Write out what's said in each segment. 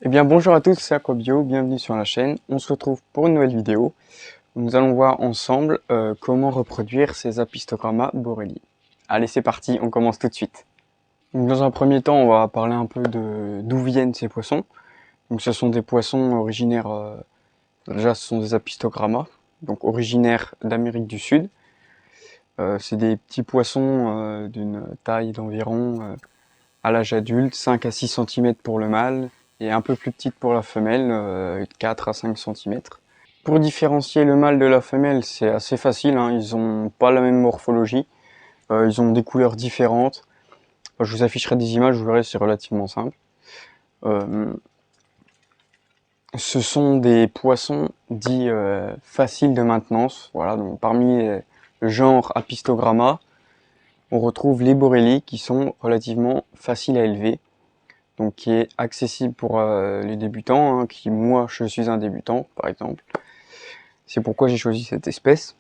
Eh bien bonjour à tous, c'est Aquabio, bienvenue sur la chaîne. On se retrouve pour une nouvelle vidéo. Nous allons voir ensemble comment reproduire ces apistogramma borrelii. Allez, c'est parti, on commence tout de suite. Donc, dans un premier temps, on va parler un peu de d'où viennent ces poissons. Donc ce sont des poissons originaires, déjà ce sont des apistogramma, donc originaires d'Amérique du Sud. C'est des petits poissons d'une taille d'environ à l'âge adulte, 5 à 6 cm pour le mâle et un peu plus petite pour la femelle, 4 à 5 cm. Pour différencier le mâle de la femelle, c'est assez facile, hein, ils n'ont pas la même morphologie, ils ont des couleurs différentes. Je vous afficherai des images, vous verrez, c'est relativement simple. Euh, Ce sont des poissons dits faciles de maintenance. Voilà, donc parmi le genre Apistogramma, on retrouve les borrelii qui sont relativement faciles à élever, donc qui est accessible pour les débutants, hein, moi je suis un débutant par exemple. C'est pourquoi j'ai choisi cette espèce.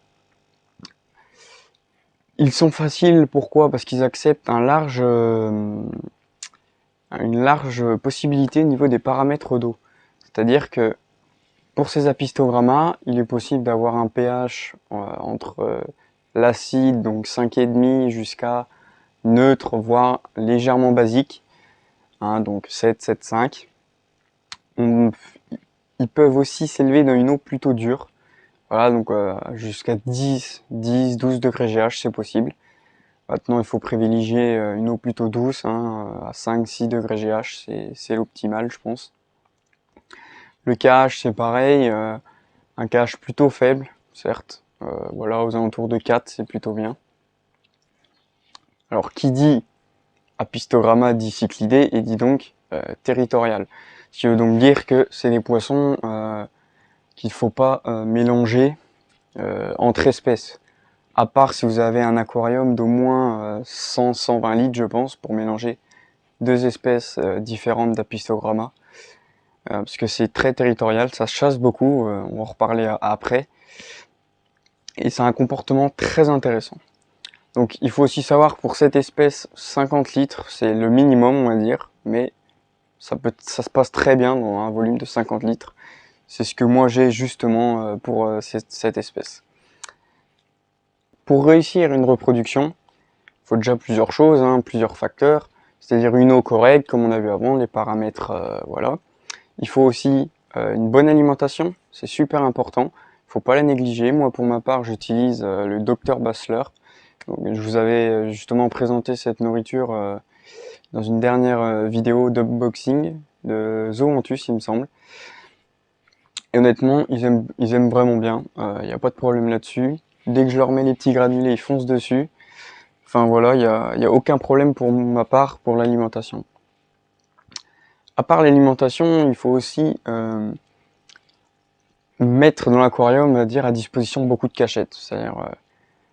Ils sont faciles, pourquoi? Parce qu'ils acceptent une large possibilité au niveau des paramètres d'eau. C'est-à-dire que pour ces apistogramma, il est possible d'avoir un pH entre l'acide, donc 5,5 jusqu'à neutre, voire légèrement basique, hein, donc 7, 7,5. Ils peuvent aussi s'élever dans une eau plutôt dure, voilà, donc jusqu'à 10, 12 degrés GH, c'est possible. Maintenant, il faut privilégier une eau plutôt douce, hein, à 5, 6 degrés GH, c'est l'optimal, je pense. Le KH, c'est pareil, un KH plutôt faible, certes. Voilà, aux alentours de 4, c'est plutôt bien. Alors, qui dit apistogramma dit cyclidé et dit donc territorial. Ce qui veut donc dire que c'est des poissons qu'il ne faut pas mélanger entre espèces. À part si vous avez un aquarium d'au moins 100-120 litres, je pense, pour mélanger deux espèces différentes d'apistogramma. Parce que c'est très territorial, ça chasse beaucoup, on va en reparler après. Et c'est un comportement très intéressant. Donc il faut aussi savoir que pour cette espèce, 50 litres, c'est le minimum, on va dire, mais ça se passe très bien dans un volume de 50 litres. C'est ce que moi j'ai justement pour cette espèce. Pour réussir une reproduction, il faut déjà plusieurs choses, hein, plusieurs facteurs, c'est-à-dire une eau correcte, comme on a vu avant, les paramètres, voilà. Il faut aussi une bonne alimentation, c'est super important, il ne faut pas la négliger. Moi, pour ma part, j'utilise le Dr Bassler. Donc, je vous avais justement présenté cette nourriture dans une dernière vidéo d'unboxing de Zoanthus, il me semble. Et honnêtement, ils aiment vraiment bien, il n'y a pas de problème là-dessus. Dès que je leur mets les petits granulés, ils foncent dessus. Enfin voilà, il y a aucun problème pour ma part pour l'alimentation. À part l'alimentation, il faut aussi mettre dans l'aquarium, on va dire, à disposition beaucoup de cachettes. C'est-à-dire,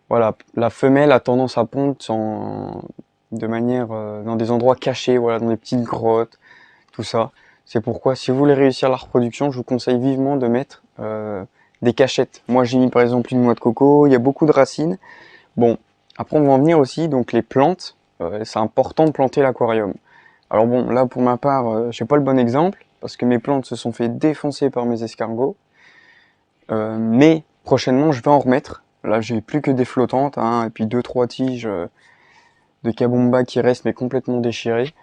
voilà, la femelle a tendance à pondre de manière dans des endroits cachés, voilà, dans des petites grottes, tout ça. C'est pourquoi, si vous voulez réussir la reproduction, je vous conseille vivement de mettre des cachettes. Moi, j'ai mis par exemple une noix de coco, il y a beaucoup de racines. Bon, après on va en venir aussi, donc les plantes, c'est important de planter l'aquarium. Alors bon, là pour ma part, j'ai pas le bon exemple, parce que mes plantes se sont fait défoncer par mes escargots. Mais prochainement, je vais en remettre. Là, j'ai plus que des flottantes, hein, et puis 2-3 tiges de kabomba qui restent, mais complètement déchirées.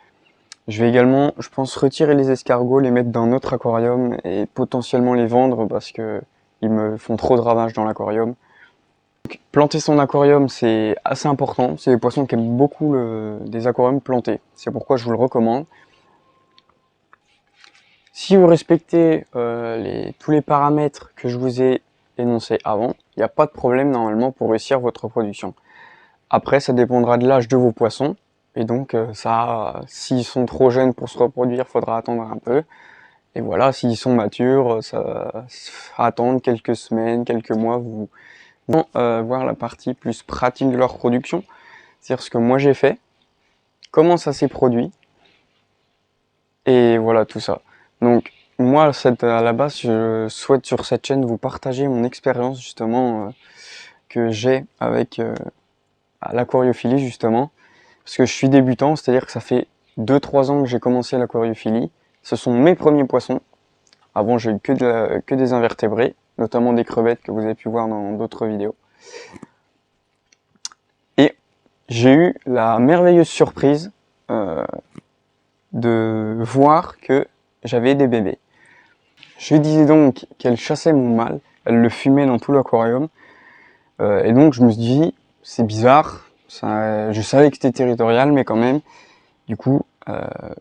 Je vais également, je pense, retirer les escargots, les mettre dans un autre aquarium et potentiellement les vendre parce que ils me font trop de ravages dans l'aquarium. Planter son aquarium, c'est assez important. C'est des poissons qui aiment beaucoup des aquariums plantés. C'est pourquoi je vous le recommande. Si vous respectez tous les paramètres que je vous ai énoncés avant, il n'y a pas de problème normalement pour réussir votre reproduction. Après, ça dépendra de l'âge de vos poissons. Et donc, s'ils sont trop jeunes pour se reproduire, il faudra attendre un peu. Et voilà, s'ils sont matures, ça va attendre quelques semaines, quelques mois. Vous voir la partie plus pratique de leur production. C'est-à-dire ce que moi j'ai fait, comment ça s'est produit, et voilà tout ça. Donc moi à la base je souhaite sur cette chaîne vous partager mon expérience justement que j'ai avec l'aquariophilie justement, parce que je suis débutant, c'est-à-dire que ça fait 2-3 ans que j'ai commencé l'aquariophilie, Ce sont mes premiers poissons. Avant, j'ai eu que des invertébrés, notamment des crevettes que vous avez pu voir dans d'autres vidéos. Et j'ai eu la merveilleuse surprise de voir que j'avais des bébés. Je disais donc qu'elle chassait mon mâle, elle le fumait dans tout l'aquarium. Et donc je me suis dit, c'est bizarre, je savais que c'était territorial, mais quand même, du coup,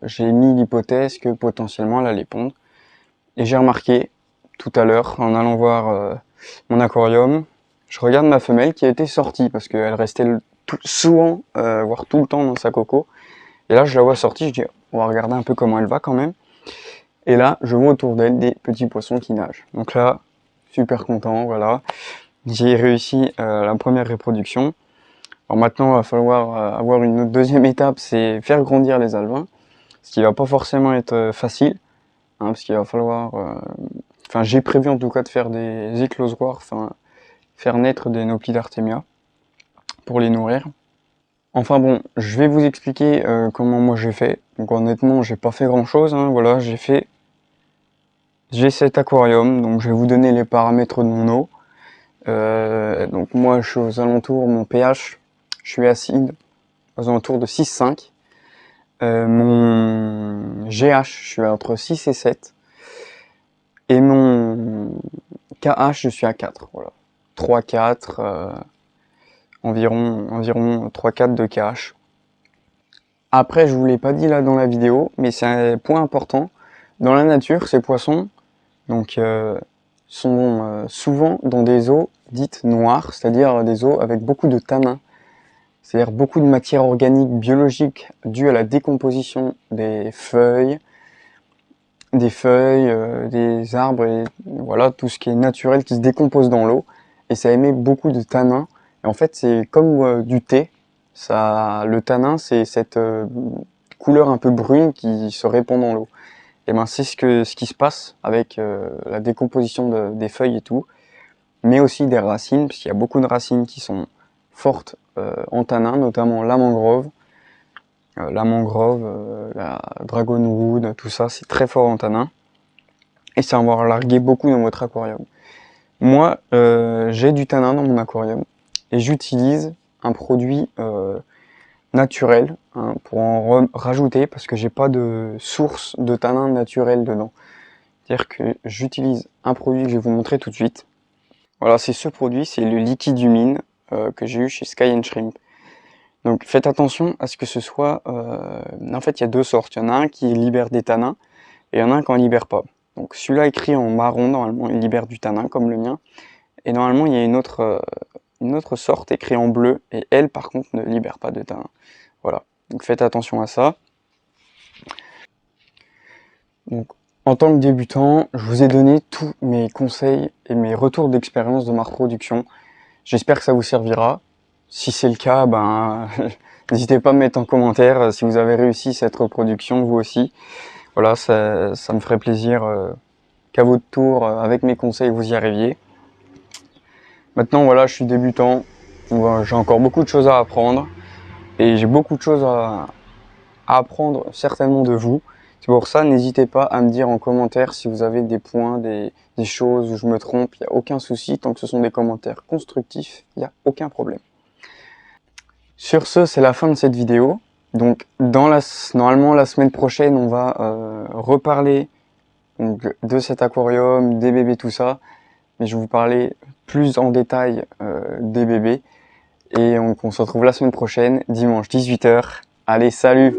j'ai émis l'hypothèse que potentiellement elle allait pondre. Et j'ai remarqué tout à l'heure, en allant voir mon aquarium, je regarde ma femelle qui a été sortie, parce qu'elle restait souvent, voire tout le temps dans sa coco. Et là, je la vois sortie, je dis, on va regarder un peu comment elle va quand même. Et là, je vois autour d'elle des petits poissons qui nagent. Donc là, super content, voilà. J'ai réussi la première reproduction. Alors maintenant, il va falloir avoir une deuxième étape, c'est faire grandir les alevins. Ce qui va pas forcément être facile, hein, parce qu'il va falloir... Enfin, j'ai prévu en tout cas de faire des éclosoirs, enfin, faire naître des Nauplides Artemia pour les nourrir. Enfin bon, je vais vous expliquer comment moi j'ai fait. Donc honnêtement, j'ai pas fait grand chose, hein. Voilà, j'ai cet aquarium, donc je vais vous donner les paramètres de mon eau. Donc moi je suis aux alentours, mon pH, je suis acide, aux alentours de 6,5. Mon GH, je suis entre 6 et 7. Et mon KH, je suis à 4. Voilà. 3, 4, environ 3, 4 de KH. Après, je vous l'ai pas dit là dans la vidéo, mais c'est un point important. Dans la nature, ces poissons donc, sont souvent dans des eaux dites noires, c'est-à-dire des eaux avec beaucoup de tanins. C'est-à-dire beaucoup de matière organique biologique due à la décomposition des feuilles, des arbres et voilà tout ce qui est naturel qui se décompose dans l'eau et ça émet beaucoup de tanins. Et en fait, c'est comme du thé. Le tanin, c'est cette couleur un peu brune qui se répand dans l'eau. Et ben c'est ce qui se passe avec la décomposition des feuilles et tout, mais aussi des racines, parce qu'il y a beaucoup de racines qui sont fortes en tanin, notamment la mangrove, la dragonwood, tout ça, c'est très fort en tanin. Et ça va en larguer beaucoup dans votre aquarium. Moi, j'ai du tanin dans mon aquarium et j'utilise un produit naturel hein, pour en rajouter parce que j'ai pas de source de tanin naturel dedans. C'est-à-dire que j'utilise un produit que je vais vous montrer tout de suite. Voilà, c'est ce produit, c'est le liquidumine que j'ai eu chez Sky & Shrimp. Donc faites attention à ce que ce soit... en fait, il y a deux sortes. Il y en a un qui libère des tanins et il y en a un qui en libère pas. Donc celui-là écrit en marron, normalement il libère du tanin comme le mien. Et normalement il y a une autre sorte écrit en bleu et elle par contre ne libère pas de tanin. Voilà, donc faites attention à ça. Donc en tant que débutant, je vous ai donné tous mes conseils et mes retours d'expérience de ma reproduction. J'espère que ça vous servira. Si c'est le cas, ben n'hésitez pas à me mettre en commentaire si vous avez réussi cette reproduction vous aussi. Voilà, ça me ferait plaisir qu'à votre tour, avec mes conseils, vous y arriviez. Maintenant, voilà, je suis débutant, j'ai encore beaucoup de choses à apprendre, et j'ai beaucoup de choses à apprendre certainement de vous. C'est pour ça, n'hésitez pas à me dire en commentaire si vous avez des points, des choses où je me trompe, il n'y a aucun souci, tant que ce sont des commentaires constructifs, il n'y a aucun problème. Sur ce, c'est la fin de cette vidéo. Donc, normalement, la semaine prochaine, on va reparler donc, de cet aquarium, des bébés, tout ça. Mais je vais vous parler plus en détail des bébés. Et on se retrouve la semaine prochaine, dimanche 18 h. Allez, salut!